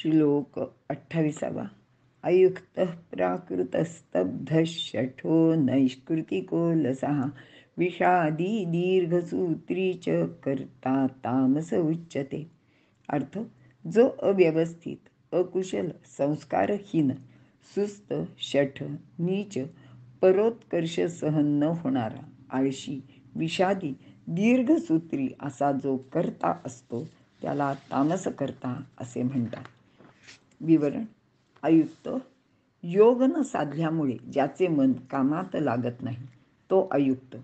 श्लोक 28. अयुक्तः प्राकृतस्तब्धः शठो नैष्कृतिको लसः विषादी दीर्घसूत्री च कर्ता तामस उच्यते. अर्थ: जो अव्यवस्थित, अकुशल, संस्कारहीन, सुस्त, शठ, नीच, परोत्कर्ष सहन न होणारा, आळशी, विषादी, दीर्घसूत्री असा जो कर्ता असतो त्याला तामस कर्ता असे म्हणतात. विवरण: अयुक्त, योग न साधल्यामुळे ज्याचे मन कामात लागत नाही तो अयुक्त.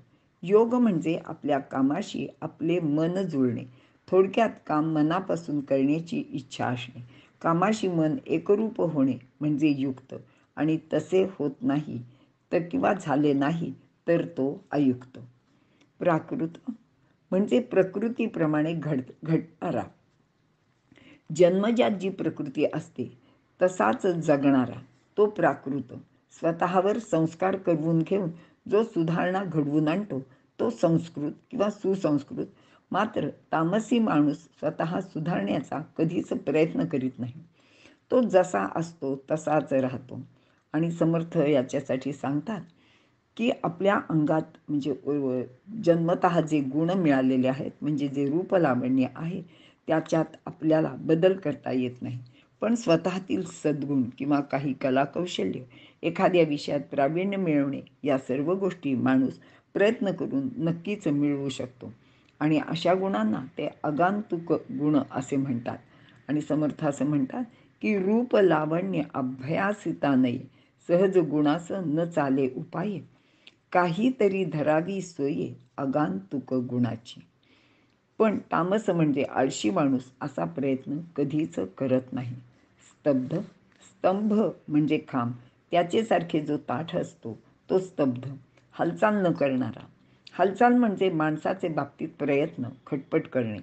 योग म्हणजे आपल्या कामाशी आपले मन जुळणे. थोडक्यात काम मनापासून करण्याची इच्छा असणे. कामाशी मन एकरूप होणे म्हणजे युक्त, आणि तसे होत नाही तर किंवा झाले नाही तर तो अयुक्त. प्राकृत म्हणजे प्रकृतीप्रमाणे घडणारा, जन्मजात जी प्रकृती असते तसाच जगणारा तो प्राकृत. स्वतःवर संस्कार करून घेऊन जो सुधारणा घडवून आणतो तो संस्कृत किंवा सुसंस्कृत. मात्र तामसी माणूस स्वतः सुधारण्याचा कधीच प्रयत्न करीत नाही. तो जसा असतो तसाच राहतो. आणि समर्थ याच्यासाठी सांगतात की आपल्या अंगात म्हणजे जन्मतः जे गुण मिळालेले आहेत, म्हणजे जे रूपलावण्य आहे, त्याच्यात आपल्याला बदल करता येत नाही. पण स्वतःतील सद्गुण किंवा काही कलाकौशल्य, एखाद्या विषयात प्रावीण्य मिळवणे, या सर्व गोष्टी माणूस प्रयत्न करून नक्कीच मिळवू शकतो. आणि अशा गुणांना ते आगंतुक गुण असे म्हणतात. आणि समर्थ असं म्हणतात की रूप लावण्य अभ्यासिता नये, सहज गुणास न चाले उपाये, काहीतरी धरावी सोये आगंतुक गुणाची. पण तामस म्हणजे आळशी माणूस असा प्रयत्न कधीच करत नाही. स्तब्ध, स्तंभ म्हणजे खांब, त्याचेसारखे जो ताठ असतो तो स्तब्ध, हालचाल न करणारा. हालचाल म्हणजे माणसाचे बाबतीत प्रयत्न, खटपट करणे.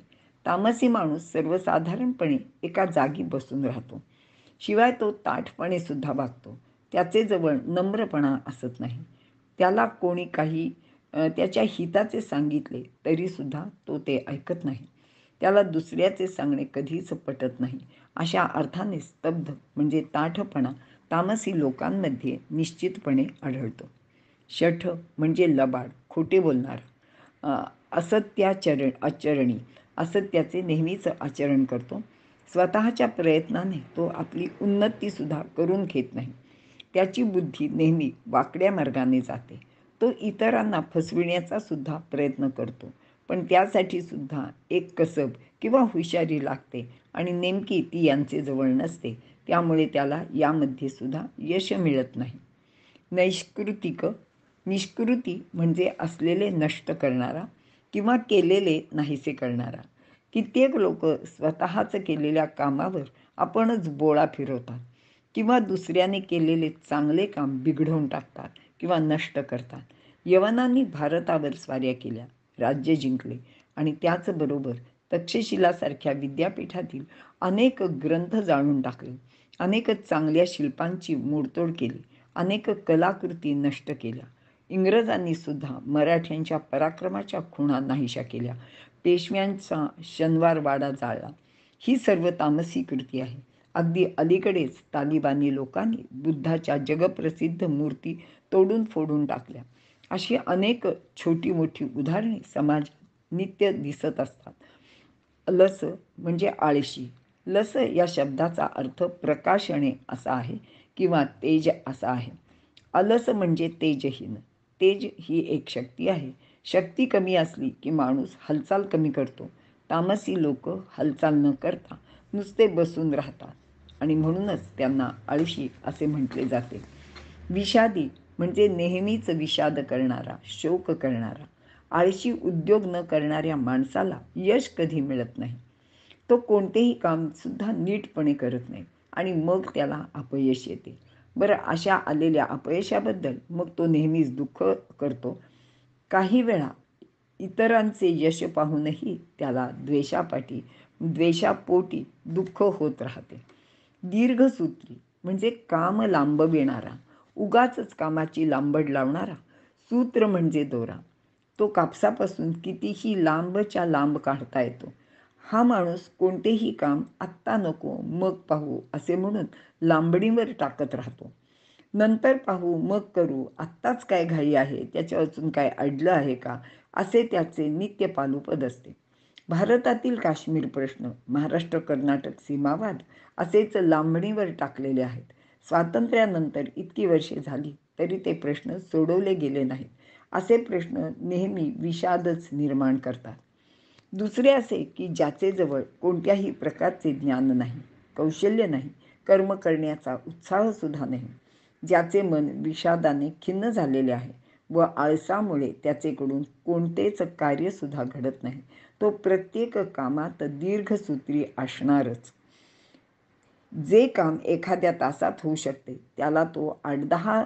तामसी माणूस सर्वसाधारणपणे एका जागी बसून राहतो. शिवाय तो ताठपणे सुद्धा वागतो. त्याचे जवळ नम्रपणा असत नाही. त्याला कोणी काही त्याच्या हिताचे सांगितले तरी सुद्धा तो ते ऐकत नाही. त्याला दुसऱ्याचे सांगणे कधीच पटत नाही. अशा अर्थाने स्तब्ध म्हणजे ताठपणा तामसी लोकांमध्ये निश्चितपणे आढळतो. शठ म्हणजे लबाड, खोटे बोलणारा, आचरणी, असत्याचे नेहमीच आचरण करतो. स्वतःच्या प्रयत्नाने तो आपली उन्नतीसुद्धा करून घेत नाही. त्याची बुद्धी नेहमी वाकड्या मार्गाने जाते. तो इतरांना फसविण्याचा सुद्धा प्रयत्न करतो, पण त्यासाठी सुद्धा एक कसब किंवा हुशारी लागते, आणि नेमकी ती यांचे जवळ नसते. त्यामुळे त्याला यामध्ये सुद्धा यश मिळत नाही. नैष्कृतिक, निष्कृती म्हणजे असलेले नष्ट करणारा किंवा केलेले नाहीसे करणारा. कित्येक लोक स्वतःच केलेल्या कामावर आपणच बोळा फिरवतात किंवा दुसऱ्याने केलेले चांगले काम बिघडवून टाकतात किंवा नष्ट करतात. यवनांनी भारतावर स्वाऱ्या केल्या, राज्य जिंकले, आणि त्याचबरोबर तक्षशिलासारख्या विद्यापीठातील अनेक ग्रंथ जाळून टाकले. अनेक चांगल्या शिल्पांची मोडतोड केली. अनेक कलाकृती नष्ट केल्या. इंग्रजांनी सुद्धा मराठ्यांच्या पराक्रमाच्या खुणा नाहीशा केल्या. पेशव्यांचा शनिवार वाडा जाळला. ही सर्व तामसी कृती आहे. अगदी अलीकडेच तालिबानी लोकांनी बुद्धाच्या जगप्रसिद्ध मूर्ती तोडून फोडून टाकल्या. अशी अनेक छोटी मोठी उदाहरणे समाजात नित्य दिसत असतात. लस म्हणजे आळशी. लस या शब्दाचा अर्थ प्रकाशणे असा आहे किंवा तेज असा आहे. अलस म्हणजे तेजहीन. तेज ही एक शक्ती आहे. शक्ती कमी असली की माणूस हालचाल कमी करतो. तामसी लोक हालचाल न करता नुसते बसून राहतात, आणि म्हणूनच त्यांना आळशी असे म्हटले जाते. विषादी म्हणजे नेहमीच विषाद करणारा, शोक करणारा. आळशी उद्योग न करणाऱ्या माणसाला यश कधी मिळत नाही. तो कोणतेही काम सुद्धा नीटपणे करत नाही, आणि मग त्याला अपयश येते. बरं, अशा आलेल्या अपयशाबद्दल मग तो नेहमीच दुःख करतो. काही वेळा इतरांचे यश पाहूनही त्याला द्वेषापोटी दुःख होत राहते. दीर्घसूत्री म्हणजे काम लांबविणारा, उगाचच कामाची लांबड लावणारा. सूत्र म्हणजे दोरा. तो कापसापासून कितीही लांबच्या लांब काढता येतो. हा माणूस कोणतेही काम आत्ता नको मग पाहू असे म्हणून लांबणीवर टाकत राहतो. नंतर पाहू मग करू, आत्ताच काय घाई आहे, त्याच्या अजून काय अडलं आहे का, असे त्याचे नित्य पालुपद असते. भारतातील काश्मीर प्रश्न, महाराष्ट्र कर्नाटक सीमावाद असेच लांबणीवर टाकलेले आहेत. स्वातंत्र्यानंतर इतकी वर्षे झाली तरी ते प्रश्न सोडवले गेले नाहीत. असे प्रश्न नेहमी विषादच निर्माण करतात. दुसरे असे की ज्याचे जवळ कोणत्याही प्रकारचे ज्ञान नाही, कौशल्य नाही, कर्म करण्याचा उत्साहसुद्धा नाही, ज्याचे मन विषादाने खिन्न झालेले आहे व आळसामुळे त्याचेकडून कोणतेच कार्यसुद्धा घडत नाही, तो प्रत्येक कामात दीर्घसूत्री असणारच. जे काम एखाद्या तासात होऊ शकते त्याला तो 8-10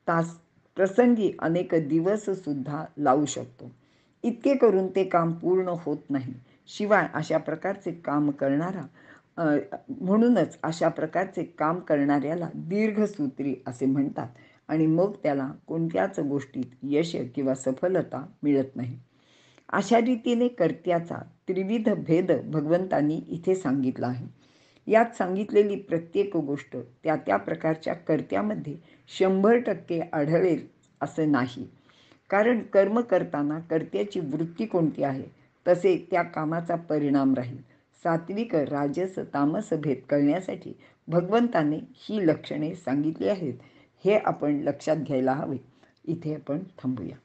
तास, प्रसंगी अनेक दिवससुद्धा लावू शकतो. इतके करून ते काम पूर्ण होत नाही. शिवाय अशा प्रकारचे काम करणारा म्हणूनच अशा प्रकारचे काम करणाऱ्याला दीर्घसूत्री असे म्हणतात आणि मग त्याला कोणत्याच गोष्टीत यश किंवा सफलता मिळत नाही. अशा रीतीने कर्त्याचा त्रिविध भेद भगवंतांनी इथे सांगितला आहे. यात सांगितलेली प्रत्येक गोष्ट त्या त्या प्रकारच्या कर्त्यामध्ये 100% आढळेल असं नाही. कारण कर्म करताना कर्त्याची वृत्ती कोणती आहे तसे त्या कामाचा परिणाम राहील. सात्विक, राजस, तामस भेद कळण्यासाठी भगवंताने ही लक्षणे सांगितली आहेत, हे आपण लक्षात घ्यायला हवे. इथे आपण थांबूया.